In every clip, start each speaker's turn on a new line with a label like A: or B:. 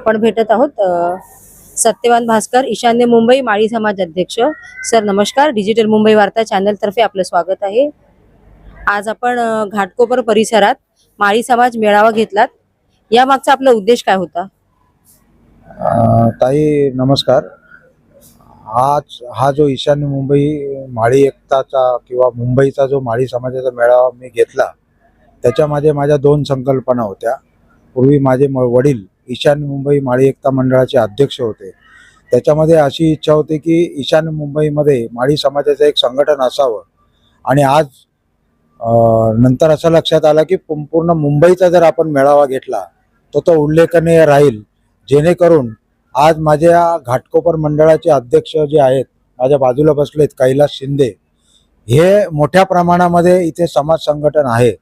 A: आपण भेटत आहोत सत्यवान भास्कर, ईशान्य मुंबई माळी समाज अध्यक्ष सर. नमस्कार. डिजिटल मुंबई वार्ता चॅनल तर्फे आपलं स्वागत आहे. आज आपण घाटकोपर परिसरात माळी समाज मेळावा घेतलात. या मागचा आपला उद्देश काय होता?
B: ताई नमस्कार. आज हा जो ईशान्य मुंबई माळी एकताचा किंवा मुंबईचा जो माळी समाजाचा मेळावा मी घेतला, त्याच्यामध्ये माझ्या दोन संकल्पना होत्या. पूर्वी माझे वडील ईशान्य मुंबई माळी एकता मंडळाचे अध्यक्ष होते. त्याच्यामध्ये अशी इच्छा होती की ईशान्य मुंबईमध्ये माळी समाजाचं एक संघटन असावं. आणि आज नंतर असं लक्षात आलं की पूर्ण मुंबईचा जर आपण मेळावा घेतला तर तो उल्लेखनीय राहील, जेणेकरून आज माझ्या घाटकोपर मंडळाचे अध्यक्ष जे आहेत, माझ्या बाजूला बसलेत कैलास शिंदे, हे मोठ्या प्रमाणामध्ये इथे समाज संघटन आहे.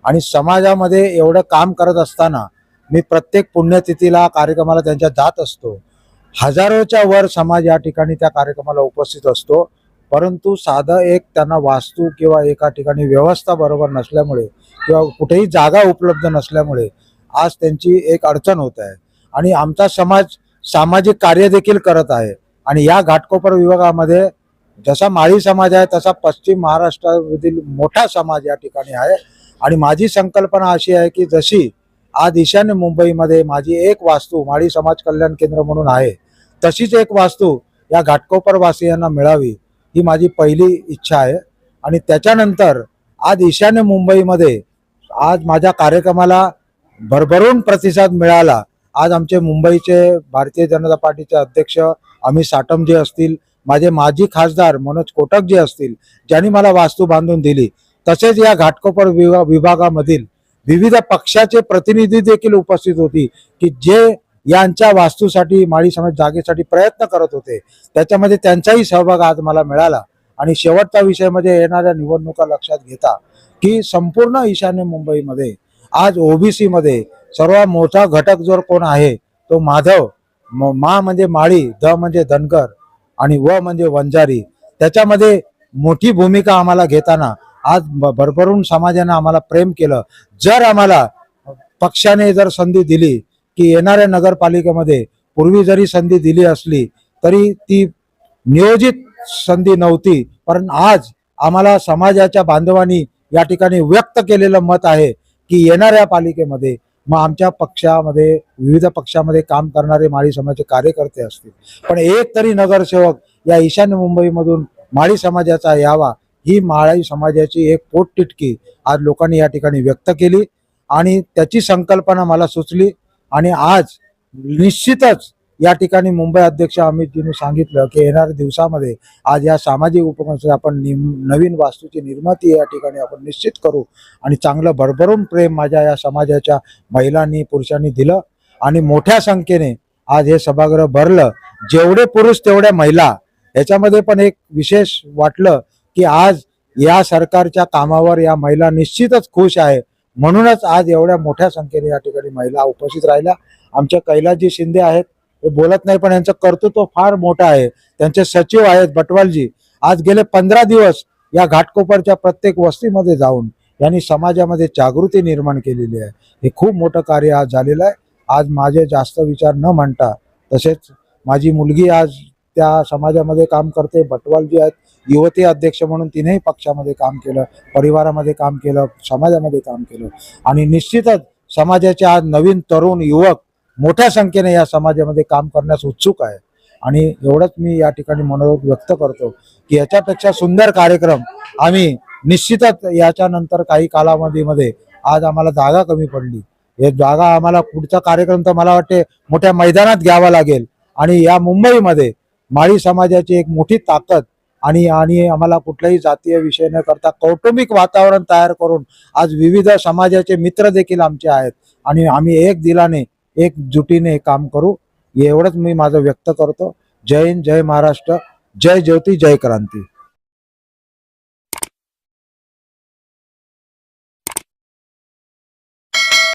B: आणि समाजामध्ये एवढं काम करत असताना मी प्रत्येक पुण्यतिथीला कार्यक्रमाला त्यांच्या जात असतो. हजारोच्या वर समाज या ठिकाणी त्या कार्यक्रमाला उपस्थित असतो. परंतु साधं एक त्यांना वास्तू किंवा एका ठिकाणी व्यवस्था बरोबर नसल्यामुळे किंवा कुठेही जागा उपलब्ध नसल्यामुळे आज त्यांची एक अडचण होत आहे. आणि आमचा समाज सामाजिक कार्य देखील करत आहे. आणि या घाटकोपर विभागामध्ये जसा माळी समाज आहे तसा पश्चिम महाराष्ट्रामधील मोठा समाज या ठिकाणी आहे. आणि माझी संकल्पना अशी आहे की जशी आज ईशान्य मुंबईमध्ये माझी एक वास्तू माळी समाज कल्याण केंद्र म्हणून आहे, तशीच एक वास्तू या घाटकोपर वासियांना मिळावी, ही माझी पहिली इच्छा आहे. आणि त्याच्यानंतर आज ईशान्य मुंबईमध्ये आज माझ्या कार्यक्रमाला भरभरून प्रतिसाद मिळाला. आज आमचे मुंबईचे भारतीय जनता पार्टीचे अध्यक्ष अमित साटमजी असतील, माझे माजी खासदार मनोज कोटकजी असतील, ज्यांनी मला वास्तू बांधून दिली, तसेच या घाटकोपर विभागामधील विविध पक्षाचे प्रतिनिधी देखील उपस्थित होती की जे यांच्या वास्तूसाठी माळी समाज जागेसाठी प्रयत्न करत होते. त्याच्यामध्ये त्यांचाही सहभाग आज मला मिळाला. आणि शेवटचा विषय म्हणजे येणाऱ्या निवडणुका लक्षात घेता की संपूर्ण ईशान्य मुंबईमध्ये आज ओबीसी मध्ये सर्वात मोठा घटक जो कोण आहे तो माधव. मा म्हणजे माळी, ध म्हणजे धनगर आणि व म्हणजे वंजारी. त्याच्यामध्ये मोठी भूमिका आम्हाला घेताना आज भरभरून समाजाने आम्हाला प्रेम केलं. जर आम्हाला पक्षाने जर संधी दिली की येणाऱ्या नगरपालिकेमध्ये, पूर्वी जरी संधी दिली असली तरी ती नियोजित संधी नव्हती, पण आज आम्हाला समाजाच्या बांधवांनी या ठिकाणी व्यक्त केलेलं मत आहे की येणाऱ्या पालिकेमध्ये मग आमच्या पक्षामध्ये विविध पक्षामध्ये काम करणारे माळी समाजाचे कार्यकर्ते असतील, पण एक तरी नगरसेवक या ईशान्य मुंबईमधून माळी समाजाचा यावा, ही माळी समाजाची एक पोटतिटकी आज लोकांनी या ठिकाणी व्यक्त केली. आणि त्याची संकल्पना मला सुचली. आणि आज निश्चितच या ठिकाणी मुंबई अध्यक्ष अमितजींनी सांगितलं की येणाऱ्या दिवसामध्ये आज या सामाजिक उपक्रमासाठी आपण नवीन वास्तूची निर्मिती या ठिकाणी आपण निश्चित करू. आणि चांगलं भरभरून प्रेम माझ्या या समाजाच्या महिलांनी पुरुषांनी दिलं. आणि मोठ्या संख्येने आज हे सभागृह भरलं. जेवढे पुरुष तेवढ्या महिला. याच्यामध्ये पण एक विशेष वाटलं की आज या सरकारच्या कामावर या महिला निश्चितच खुश आहे. म्हणूनच आज एवढ्या मोठ्या संख्येने या ठिकाणी महिला उपस्थित राहिल्या. आमचे कैलासजी शिंदे आहेत, हे बोलत नाही पण यांचं कर्तृत्व फार मोठं आहे. त्यांचे सचिव आहेत बटवालजी, आज गेले 15 दिवस या घाटकोपरच्या प्रत्येक वस्तीमध्ये जाऊन यांनी समाजामध्ये जागृती निर्माण केलेली आहे. हे खूप मोठं कार्य आज झालेलं आहे. आज माझे जास्त विचार न मांडता, तसेच माझी मुलगी आज त्या समाजामध्ये काम करते. बटवालजी आहेत युवती अध्यक्ष म्हणून, तिनेही पक्षामध्ये काम केलं, परिवारामध्ये काम केलं, समाजामध्ये काम केलं. आणि निश्चितच समाजाचे आज नवीन तरुण युवक मोठ्या संख्येने या समाजामध्ये काम करण्यास उत्सुक आहे. आणि एवढंच मी या ठिकाणी मनोगत व्यक्त करतो की याच्यापेक्षा सुंदर कार्यक्रम आम्ही निश्चितच याच्यानंतर काही कालावधीमध्ये, आज आम्हाला जागा कमी पडली, हे जागा आम्हाला पुढचा कार्यक्रम तर मला वाटते मोठ्या मैदानात घ्यावा लागेल. आणि या मुंबईमध्ये माळी समाजाची एक मोठी ताकद आणि आम्हाला कुठलाही जातीय विषय न करता कौटुंबिक वातावरण तयार करून आज विविध समाजाचे मित्र देखील आमचे आहेत. आणि आम्ही एक दिलाने एकजुटीने काम करू, एवढंच मी माझं व्यक्त करतो. जय हिंद, जय महाराष्ट्र, जय ज्योती, जय क्रांती.